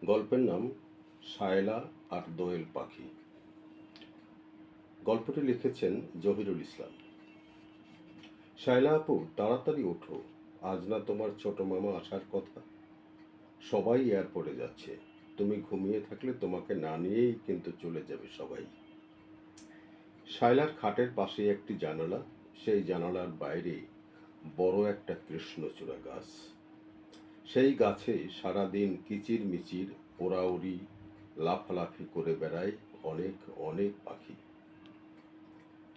গল্পের নাম শায়লা আর দোয়েল পাখি। গল্পটি লিখেছেন জহিরুল ইসলাম। শায়লা আপু, তাড়াতাড়ি ওঠো, আজ না তোমার ছোট মামা আসার কথা। সবাই এয়ারপোর্টে যাচ্ছে, তুমি ঘুমিয়ে থাকলে তোমাকে না নিয়েই কিন্তু চলে যাবে সবাই। শায়লার খাটের পাশে একটি জানালা, সেই জানালার বাইরে বড় একটা কৃষ্ণচূড়া গাছ। সেই গাছে সারাদিন কিচির মিচির ওড়াউড়ি লাফালাফি করে বেড়ায় অনেক অনেক পাখি।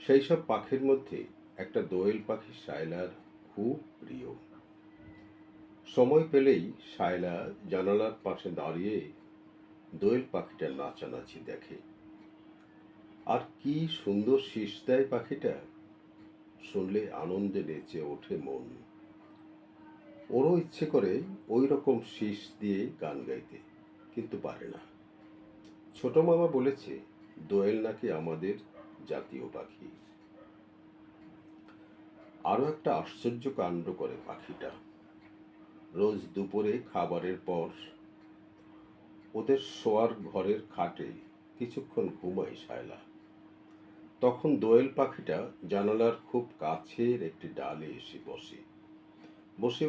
সেই সব পাখির মধ্যে একটা দোয়েল পাখি শায়লার খুব প্রিয়। সময় পেলেই শায়লা জানালার পাশে দাঁড়িয়ে দোয়েল পাখিটার নাচানাচি দেখে। আর কি সুন্দর শীষ দেয় পাখিটা, শুনলে আনন্দে নেচে ওঠে মন। ওরও ইচ্ছে করে ওই রকম শীষ দিয়ে গান গাইতে, কিন্তু পারে না। ছোট মামা বলেছে দোয়েল নাকি আমাদের জাতীয় পাখি। আরও একটা আশ্চর্য কাণ্ড করে পাখিটা। রোজ দুপুরে খাবারের পর ওদের শোয়ার ঘরের খাটে কিছুক্ষণ ঘুমায় শায়লা। তখন দোয়েল পাখিটা জানালার খুব কাছের একটি ডালে এসে বসে বসে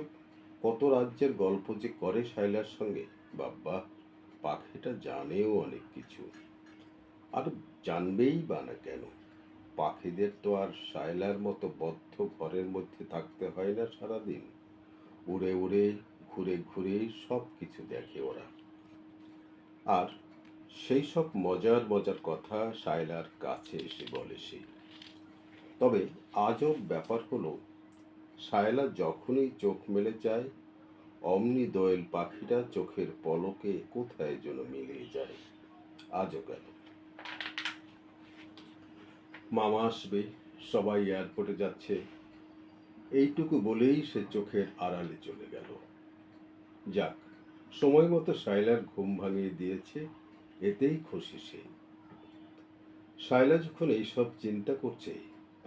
কত রাজ্যের গল্প যে করে শায়লার সঙ্গে। বাব্বা, পাখিটা জানেও অনেক কিছু। আর জানবেই বা না কেন, পাখিদের তো আর শায়লার মতো বদ্ধ ঘরের মধ্যে থাকতে হয় না সারাদিন। উড়ে উড়ে ঘুরে ঘুরে সব কিছু দেখে ওরা। আর সেই সব মজার মজার কথা শায়লার কাছে এসে বলে সে। তবে আজব ব্যাপার হলো, শায়লা যখনই চোখ মেলে যায় অমনি দোয়েল পাখিটা চোখের পলকে কোথায় যেন মিলিয়ে যায়। আজও গেল, মামা আসবে, সবাই এয়ারপোর্টে যাচ্ছে, এইটুকু বলেই সে চোখের আড়ালে চলে গেল। যাক, সময় মতো শায়লার ঘুম ভাঙিয়ে দিয়েছে, এতেই খুশি সে। শায়লা যখন এইসব চিন্তা করছে,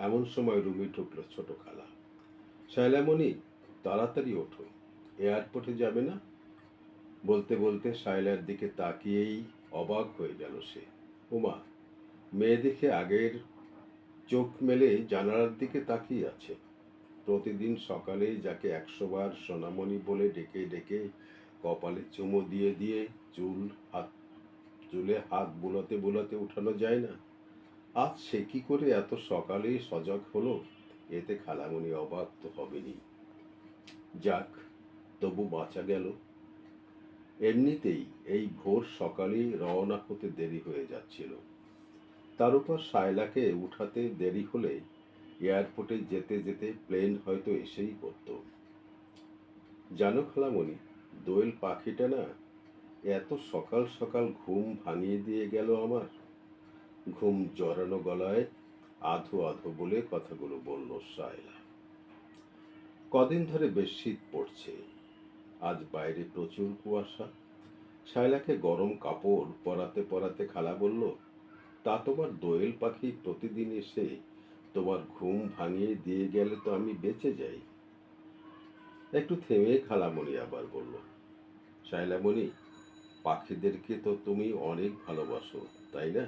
এমন সময় রুমে ঢুকলো ছোট খালা। শায়লামণি, তাড়াতাড়ি ওঠো, এয়ারপোর্টে যাবে না? বলতে বলতে শায়লার দিকে তাকিয়েই অবাক হয়ে গেল সে। ওমা, মেয়ে দেখে আগের চোখ মেলে জানালার দিকে তাকিয়ে আছে। প্রতিদিন সকালে যাকে 100 বার সোনামণি বলে ডেকে ডেকে কপালে চুমো দিয়ে দিয়ে চুলে হাত বুলাতে বুলাতে উঠানো যায় না, আজ সে কি করে এত সকালে সজাগ হলো, এতে খালামণি অবাক তো হবেনি। যাক, তবু বাঁচা গেল। এমনিতেই এই ভোর সকালে রওনা হতে দেরি হয়ে যাচ্ছিল, তার উপর শায়লাকে উঠাতে দেরি হলে এয়ারপোর্টে যেতে যেতে প্লেন হয়তো এসেই পড়ত। জানো খালামণি, দোয়েল পাখিটা না এত সকাল সকাল ঘুম ভাঙিয়ে দিয়ে গেল আমার। ঘুম জড়ানো গলায় আধো আধো বলে কথাগুলো বলল শায়লা। কদিন ধরে বেশ শীত পড়ছে, আজ বাইরে প্রচুর কুয়াশা। শায়লাকে গরম কাপড় পরাতে পরাতে খালা বলল, তা তোমার দোয়েল পাখি প্রতিদিন এসে তোমার ঘুম ভাঙিয়ে দিয়ে গেলে তো আমি বেঁচে যাই। একটু থেমে খালামণি আবার বলল, শায়লামণি, পাখিদেরকে তো তুমি অনেক ভালোবাসো, তাই না?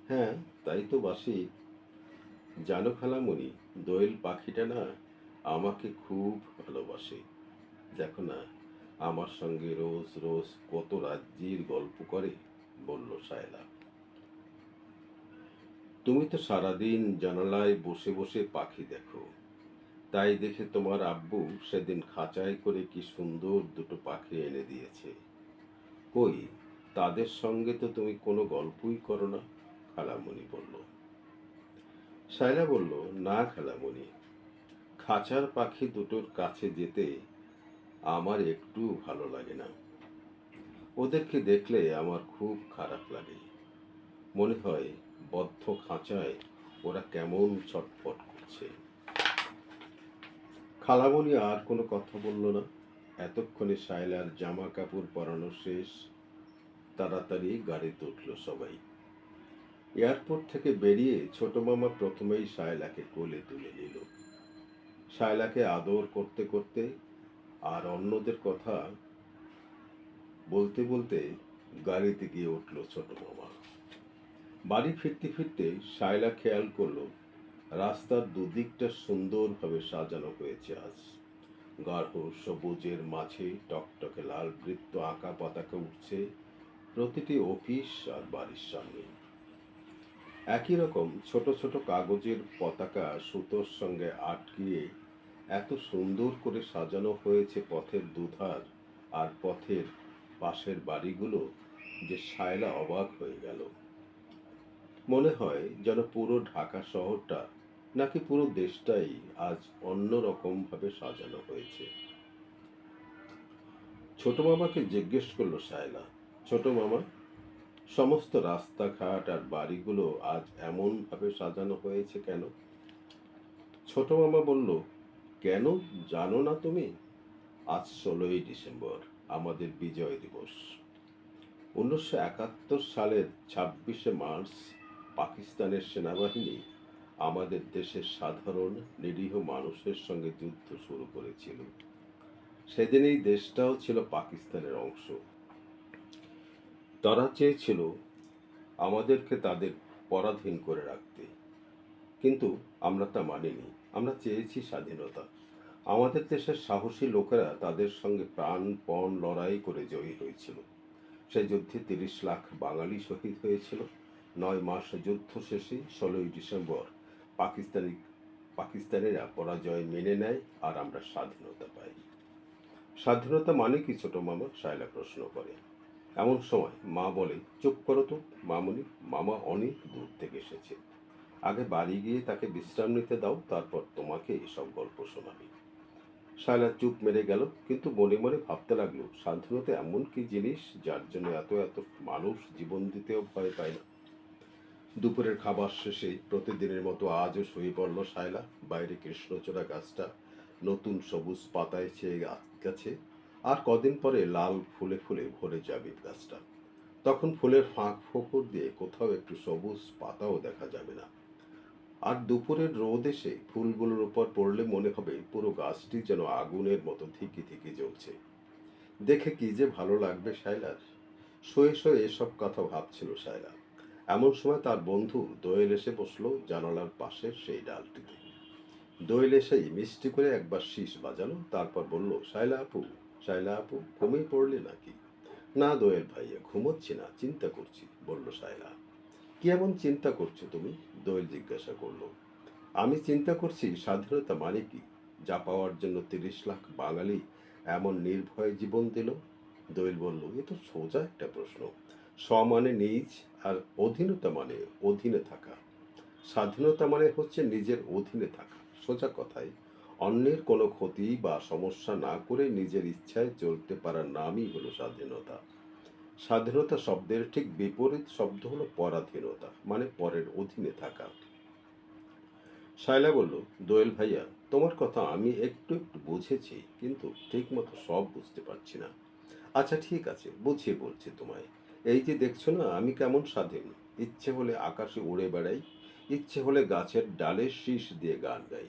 হ্যাঁ, তাই তো বাসি। জানো খালামণি, দোয়েল পাখিটা না আমাকে খুব ভালোবাসে। দেখো না, আমার সঙ্গে রোজ রোজ কত রাজ্যের গল্প করে, বলল শায়লা। তুমি তো সারাদিন জানালায় বসে বসে পাখি দেখো, তাই দেখে তোমার আব্বু সেদিন খাঁচায় করে কি সুন্দর দুটো পাখি এনে দিয়েছে। কই, তাদের সঙ্গে তো তুমি কোনো গল্পই করো না, খালামণি বলল। শায়লা বলল, না খালামণি, খাঁচার পাখি দুটোর কাছে যেতে আমার একটু ভালো লাগে না। ওদেরকে দেখলে আমার খুব খারাপ লাগে। মনে হয় বদ্ধ খাঁচায় ওরা কেমন ছটফট করছে। খালামণি আর কোনো কথা বলল না। এতক্ষণে শায়লার জামা কাপড় পরানো শেষ, তাড়াতাড়ি গাড়িতে উঠল সবাই। এয়ারপোর্ট থেকে বেরিয়ে ছোট মামা প্রথমেই শায়লাকে কোলে তুলে নিল। শায়লাকে আদর করতে করতে আর অন্যদের কথা বলতে বলতে গাড়িতে গিয়ে উঠল ছোট মামা। বাড়ি ফিরতে ফিরতে শায়লা খেয়াল করলো রাস্তার দুদিকটা সুন্দরভাবে সাজানো হয়েছে আজ। গাঢ় সবুজের মাঝে টকটকে লাল বৃত্ত আঁকা পতাকা উঠছে প্রতিটি অফিস আর বাড়ির সামনে। একই রকম ছোট ছোট কাগজের পতাকা সুতোর সঙ্গে আটকিয়ে এত সুন্দর করে সাজানো হয়েছে পথের দুধার আর পথের পাশের বাড়িগুলো যে শায়লা অবাক হয়ে গেল। মনে হয় যেন পুরো ঢাকা শহরটা নাকি পুরো দেশটাই আজ অন্য রকম ভাবে সাজানো হয়েছে। ছোট মামাকে জিজ্ঞেস করলো শায়লা, ছোট মামা, সমস্ত রাস্তাঘাট আর বাড়িগুলো আজ এমন ভাবে সাজানো হয়েছে কেন? ছোট মামা বলল, কেন জানো না তুমি? আজ 16ই ডিসেম্বর, আমাদের বিজয় দিবস। 1971 সালের 26শে মার্চ পাকিস্তানের সেনাবাহিনী আমাদের দেশের সাধারণ নিরীহ মানুষের সঙ্গে যুদ্ধ শুরু করেছিল। সেদিন এই দেশটাও ছিল পাকিস্তানের অংশ। তারা চেয়েছিল আমাদেরকে তাদের পরাধীন করে রাখতে, কিন্তু আমরা তা মানিনি। আমরা চেয়েছি স্বাধীনতা। আমাদের দেশের সাহসী লোকেরা তাদের সঙ্গে প্রাণপণ লড়াই করে জয়ী হয়েছিল। সেই যুদ্ধে 30 লাখ বাঙালি শহীদ হয়েছিল। 9 মাস যুদ্ধ শেষে 16ই ডিসেম্বর পাকিস্তানিরা পরাজয় মেনে নেয় আর আমরা স্বাধীনতা পাই। স্বাধীনতা মানে কি ছোট মামা? শায়লা প্রশ্ন করে। এমন সময় মা বলে, চুপ করো তো মামুনি, মামা অনেক দূর থেকে এসেছে। আগে বাড়ি গিয়ে তাকে বিশ্রাম নিতে দাও, তারপর তোমাকে এসব গল্প শোনাবে। শায়লা চুপ মেরে গেল, কিন্তু মনে মনে ভাবতে লাগলো, স্বাধীনতা এমন কি জিনিস যার জন্য এত এত মানুষ জীবন দিতেও ভয় পায় না। দুপুরের খাবার শেষে প্রতিদিনের মতো আজও শুয়ে পড়ল শায়লা। বাইরে কৃষ্ণচূড়া গাছটা নতুন সবুজ পাতায় ছেয়ে গেছে, আর কদিন পরে লাল ফুলে ফুলে ভরে যাবে গাছটা। তখন ফুলের ফাঁক ফোকর দিয়ে কোথাও একটু সবুজ পাতাও দেখা যাবে না। আর দুপুরের রোদ এসে ফুলগুলোর উপর পড়লে মনে হবে পুরো গাছটি যেন আগুনের মতো ধিকি ধিকি জ্বলছে। দেখে কি যে ভালো লাগবে শায়লার। শুয়ে শুয়ে এসব কথা ভাবছিল শায়লা। এমন সময় তার বন্ধু দোয়েল এসে বসলো জানালার পাশের সেই ডালটিতে। দোয়েল এসেই মিষ্টি করে একবার শীষ বাজালো, তারপর বলল, শায়লা আপু, শায়লা আপু, ঘুমিয়ে পড়লে নাকি? না দোয়েল ভাইয়া, ঘুমোচ্ছি না, চিন্তা করছি, বলল শায়লা। কি এমন চিন্তা করছো তুমি? দোয়েল জিজ্ঞাসা করলো। আমি চিন্তা করছি স্বাধীনতা মানে কি, যা পাওয়ার জন্য 30 লাখ বাঙালি এমন নির্ভয়ে জীবন দিল। দোয়েল বলল, এ তো সোজা একটা প্রশ্ন। স্ব মানে নিজ, আর অধীনতা মানে অধীনে থাকা। স্বাধীনতা মানে হচ্ছে নিজের অধীনে থাকা। সোজা কথায় অন্যের কোনো ক্ষতি বা সমস্যা না করে নিজের ইচ্ছায় চলতে পারার নামই হলো স্বাধীনতা। স্বাধীনতা শব্দের ঠিক বিপরীত শব্দ হলো পরাধীনতা, মানে পরের অধীনে থাকা। শায়লা বলল, দোয়েল ভাইয়া, তোমার কথা আমি একটু একটু বুঝেছি, কিন্তু ঠিক মতো সব বুঝতে পারছি না। আচ্ছা ঠিক আছে, বুঝিয়ে বলছি তোমায়। এই যে দেখছো না আমি কেমন স্বাধীন। ইচ্ছে হলে আকাশে উড়ে বেড়াই, ইচ্ছে হলে গাছের ডালে শীষ দিয়ে গান গাই,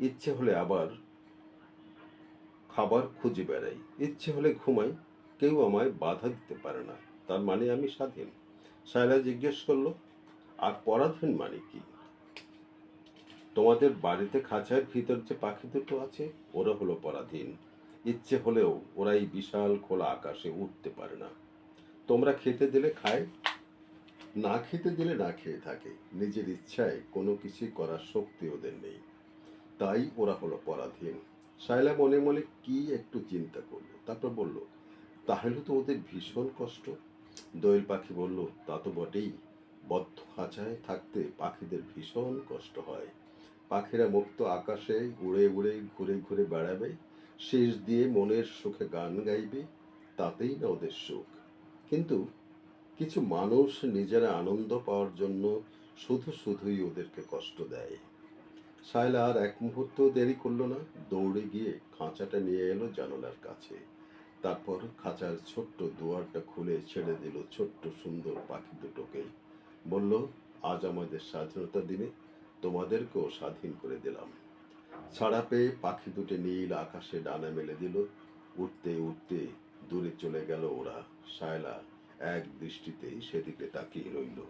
ইচ্ছে হলে আবার খাবার খুঁজে বেড়াই, ইচ্ছে হলে ঘুমাই, কেউ আমায় বাধা দিতে পারে না। তার মানে আমি স্বাধীন? শায়লা জিজ্ঞেস করলো, আর পরাধীন মানে কি? তোমাদের বাড়িতে খাঁচার ভিতর যে পাখি দুটো আছে, ওরা হলো পরাধীন। ইচ্ছে হলেও ওরা এই বিশাল খোলা আকাশে উঠতে পারে না। তোমরা খেতে দিলে খায়, না খেতে দিলে না খেয়ে থাকে। নিজের ইচ্ছায় কোনো কিছুই করার শক্তি ওদের নেই, তাই ওরা হলো পরাধীন। শায়লা মনে মনে কি একটু চিন্তা করলো, তারপর বলল, তাহলে তো ওদের ভীষণ কষ্ট। দোয়েল পাখি বলল, তা তো বটেই। বদ্ধ খাঁচায় থাকতে পাখিদের ভীষণ কষ্ট হয়। পাখিরা মুক্ত আকাশে উড়ে উড়ে ঘুরে ঘুরে বেড়াবে, শেষ দিয়ে মনের সুখে গান গাইবে, তাতেই না ওদের সুখ। কিন্তু কিছু মানুষ নিজেরা আনন্দ পাওয়ার জন্য শুধু শুধুই ওদেরকে কষ্ট দেয়। শায়লা আর এক মুহূর্ত দেরি করলো না, দৌড়ে গিয়ে খাঁচাটা নিয়ে এলো জানালার কাছে। তারপর খাঁচার ছোট্ট দুয়ারটা খুলে ছেড়ে দিল ছোট্ট সুন্দর পাখি দুটোকে। বলল, আজ আমাদের স্বাধীনতা দিনে তোমাদেরকেও স্বাধীন করে দিলাম। ছাড়া পেয়ে পাখি দুটো নীল আকাশে ডানা মেলে দিল। উঠতে উঠতে দূরে চলে গেল ওরা। শায়লা এক দৃষ্টিতে সেদিকে তাকিয়ে রইল।